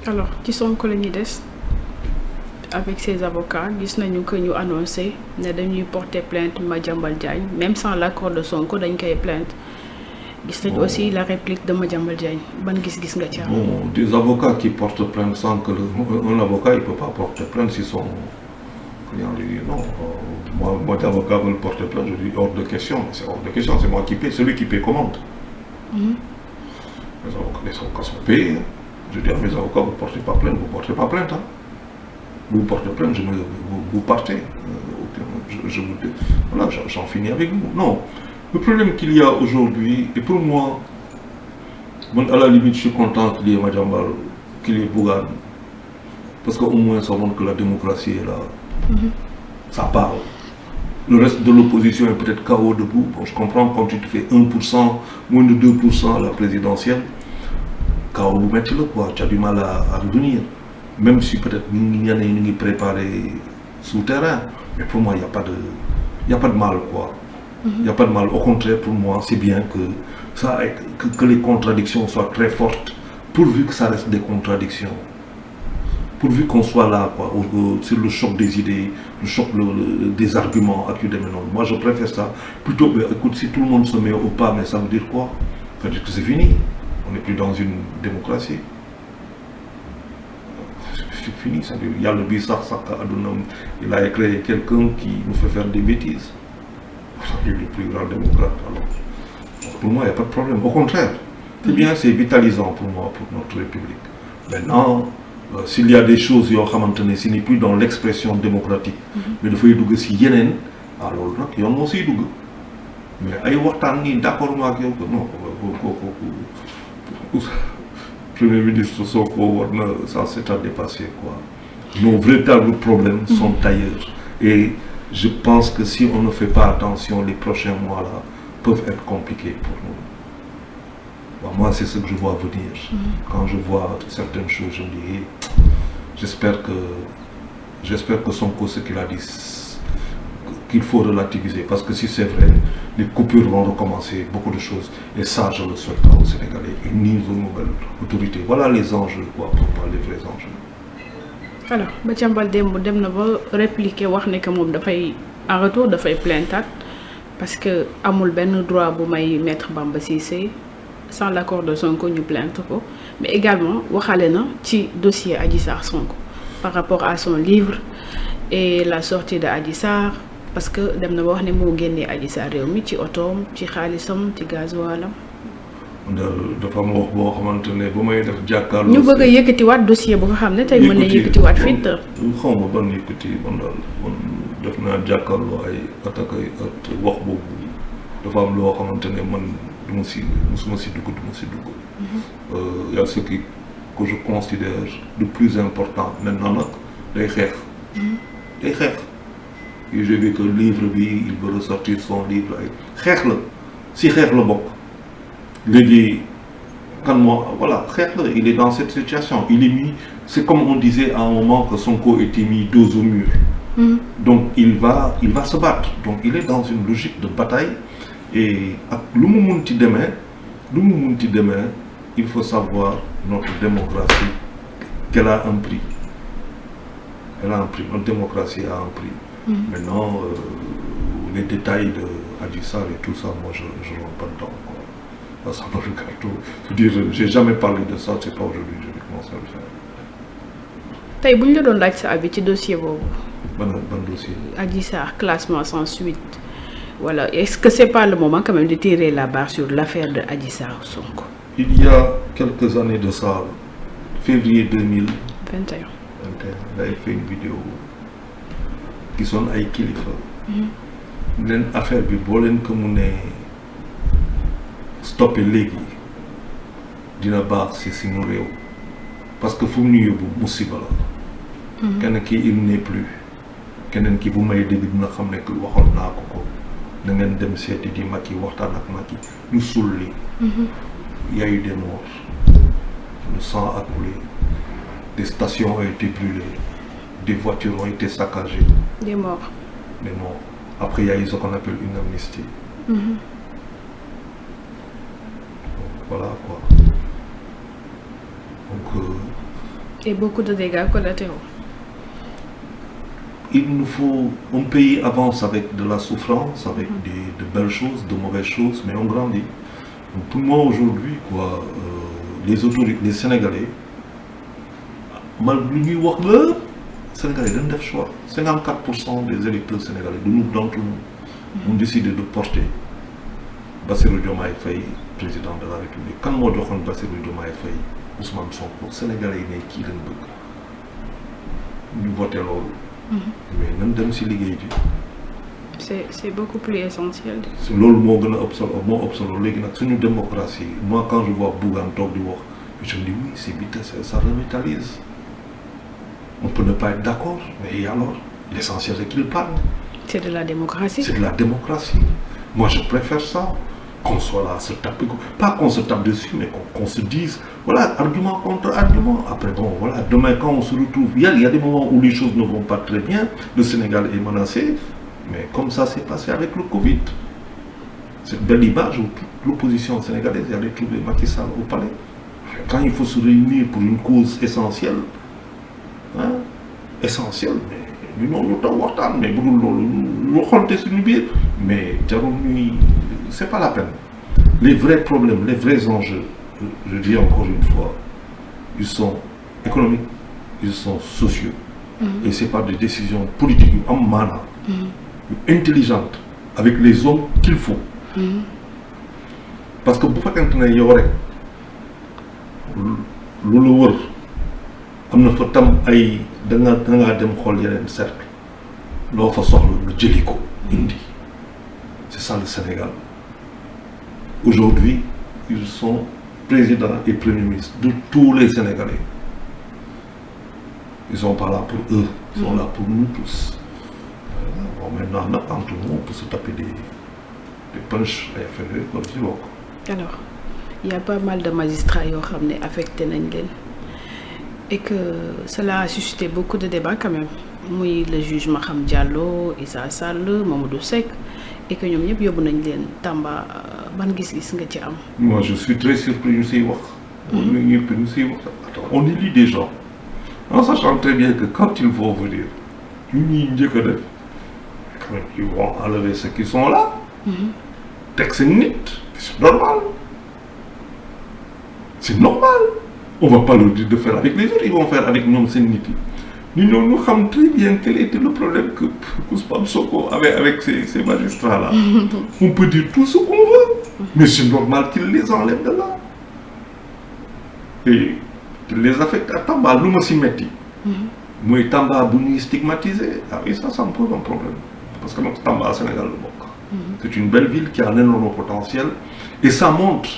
alors ci Sonko la ñuy des avec ses avocats gis nañu que ñu annoncé ne dañuy porter plainte Madiambal Diagne même sans l'accord de Sonko dañ koy plainte gis nañu aussi la réplique de Madiambal Diagne ban gis-gis nga ci am. Bon, des avocats qui portent plainte sans que un avocat il peut pas porter plainte si son client lui dit non. Moi d'avocat veut porter plainte, je dis hors de question, c'est hors de question, c'est moi qui paie, celui qui paie commande. Les avocats sont payés. Je dis à mes avocats, vous ne portez pas plainte, vous ne portez pas plainte. Hein. Vous portez plainte, vous partez. Voilà, j'en finis avec vous. Non. Le problème qu'il y a aujourd'hui, et pour moi, à la limite, je suis content qu'il y ait Madiambal, qu'il y ait Bougane. Parce qu'au moins, ça montre que la démocratie est là. Ça parle. Le reste de l'opposition est peut-être KO debout. Bon, je comprends quand tu te fais 1%, moins de 2% à la présidentielle. KO vous mettez le quoi, tu as du mal à revenir. Même si peut-être il y en a une préparé souterrain. Mais pour moi, il n'y a pas de mal quoi. Il n'y a pas de mal. Au contraire, pour moi, c'est bien que les contradictions soient très fortes, pourvu que ça reste des contradictions. Pourvu qu'on soit là, quoi, sur le choc des idées, le choc des arguments accusés. Moi, je préfère ça. Plutôt, écoute, si tout le monde se met au pas, mais ça veut dire quoi? Ça veut dire que c'est fini. On n'est plus dans une démocratie. C'est fini. Ça veut dire, il y a le bizarre, il a créé quelqu'un qui nous fait faire des bêtises. C'est le plus grand démocrate. Alors, pour moi, il n'y a pas de problème. Au contraire, c'est bien, c'est vitalisant pour moi, pour notre République. Maintenant, s'il y a des choses, ce n'est plus dans l'expression démocratique, mais il faut y si yenen, alors il y a aussi du. Mais il y a d'accord avec non, Premier ministre Sonko, ça c'est à dépasser quoi. Nos véritables problèmes sont ailleurs. Et je pense que si on ne fait pas attention, les prochains mois là peuvent être compliqués pour nous. Bon, moi, c'est ce que je vois venir. Quand je vois certaines choses, je me dis, j'espère que Sonko, ce qu'il a dit, qu'il faut relativiser. Parce que si c'est vrai, les coupures vont recommencer, beaucoup de choses. Et ça, je le souhaite aux Sénégalais. Une nouvelle autorité. Voilà les enjeux, quoi, pour moi, les vrais enjeux. Alors, Madiambal dem na ba répliquer wax ne que moom dafay en retour dafay plaintaat parce que amul benn droit bu may Maître Bamba Cissé sans l'accord de Sonko ñu plainte ko mais également waxale na ci dossier Adji Sarr Sonko par rapport à son livre et la sortie de Adji Sarr parce que dem na ba wax ne moo génnee Adji Sarr réew mi ci otoom ci xaalisam ci gasoilam dafa am wax boo xamante ne ba may def jàkkaarloo. ñu bëgg a yëkkatiwaat dossier bu nga xam ne tey mën na yëkkatiwaat fit. xaw ma ban yëkkati man daal man def naa jàkkaarloo ay attaque ay wax boobu dafa am loo xamante ne man musuma si dugg. Y a ce que je considère le plus important maintenant nag day xeex. day xeex. et j'ai vu que livre bi il veut ressortir son livre ay xeex la si xeex la bokk. Léegi quand moi voilà il est dans cette situation il est mis c'est comme on disait à un moment que Sonko était mis dos au mur donc il va se battre donc il est dans une logique de bataille et ak lu mu munti demee il faut savoir notre démocratie qu'elle a un prix notre démocratie a un prix maintenant les détails de Adji Sarr et tout ça moi je rentre pas dedans quoi. Ça me regarde tout. Je veux dire, j'ai jamais parlé de ça, c'est pas aujourd'hui que je vais commencer à le faire. Tey bu ñu la doon laaj sa avis ci dossier boobu. Ban dossier. Adji Sarr classement sans suite. Voilà, est-ce que c'est pas le moment quand même de tirer la barre sur l'affaire de Adji Sarr Sonko? Il y a quelques années de ça, février 2021, j'avais fait une vidéo qui sonne ay kilifa. Leen affaire bi boo leen ko mënee stoppé léegi dina baax ci suñu réew parce que fu mu ñu yóbbu musiba la. kenn ki il n'est plus keneen ki bu may dégg dina xam ne que waxoon naa ko na ngeen dem seeti di Macky waxtaan ak Macky ñu suul li. Il y a eu des morts, le sang a coulé, des stations ont été brûlées, des voitures ont été saccagées. Des morts. Après il y a eu ce qu'on appelle une amnistie. Voilà quoi. Donc Et beaucoup de dégâts collatéraux. Il nous faut... Un pays avance avec de la souffrance, avec de belles choses, de mauvaises choses, mais on grandit. Donc pour moi aujourd'hui, quoi, les autorités, les Sénégalais, malgré nous, les Sénégalais donnent des choix. 54% des électeurs sénégalais, de nous, d'entre nous, ont décidé de porter Bassirou Diomaye Faye, président de la République. Quand moi, je dis Bassirou Diomaye Faye, Ousmane Sonko, Sénégalais, ils qui les veulent. Nous votons l'eau. Mais nous devons aussi liggéey. C'est beaucoup plus essentiel. C'est le mot que nous démocratie. Moi, quand je vois Bougane Tok di wax, je me dis oui, c'est vite, ça revitalise. On peut ne pas être d'accord, mais alors, l'essentiel c'est qu'il parle. C'est de la démocratie. C'est de la démocratie. Moi, je préfère ça. Qu'on soit là, se taper, pas qu'on se tape dessus, mais qu'on se dise, voilà, argument contre argument. Après, bon, voilà, demain, quand on se retrouve, il y a des moments où les choses ne vont pas très bien, le Sénégal est menacé, mais comme ça s'est passé avec le Covid. Cette belle image où toute l'opposition sénégalaise allait trouver Macky Sall au palais. Quand il faut se réunir pour une cause essentielle, hein, essentielle, mais nous n'avons pas waxtaan, mais nous comptons sur nous, mais c'est pas la peine. Les vrais problèmes, les vrais enjeux, je dis encore une fois, ils sont économiques, ils sont sociaux. Et ce n'est pas des décisions politiques intelligentes, avec les hommes qu'il faut. Parce que pour faire un yore, le wër am na fa tam ay da nga dem xool yeneen cercle loo fa soxla nga jëli ko indi. C'est ça le Sénégal. Aujourd'hui, ils sont présidents et premiers ministres de tous les Sénégalais. Ils ne sont pas là pour eux, ils sont là pour nous tous. Bon, maintenant, entre nous, on peut se taper des punches et faire comme si l'on. Alors, il y a pas mal de magistrats qui ont été affectés et que cela a suscité beaucoup de débats quand même. Oui, le juge Maham Diallo, Issa Sall, Mamadou Seck, et que nous avons yóbbu nañ leen Tamba ban gis-gis nga ci am. Moi je suis très surpris on élit des gens en sachant très bien que quand ils vont venir ils vont enlever ceux qui sont là. C'est normal. C'est normal. On ne va pas leur dire de faire avec les autres, ils vont faire avec nous. Nous savons très bien quel était le problème que Ousmane Sonko avait avec ces magistrats-là. On peut dire tout ce qu'on veut, mais c'est normal qu'ils les enlèvent de là. Et qu'ils les affectent à Tamba, nous me s'y mettons. Moi, Tamba, vous stigmatisé. Ah oui, ça me pose un problème. Parce que notre Tamba, Sénégal, c'est une belle ville qui a un énorme potentiel. Et ça montre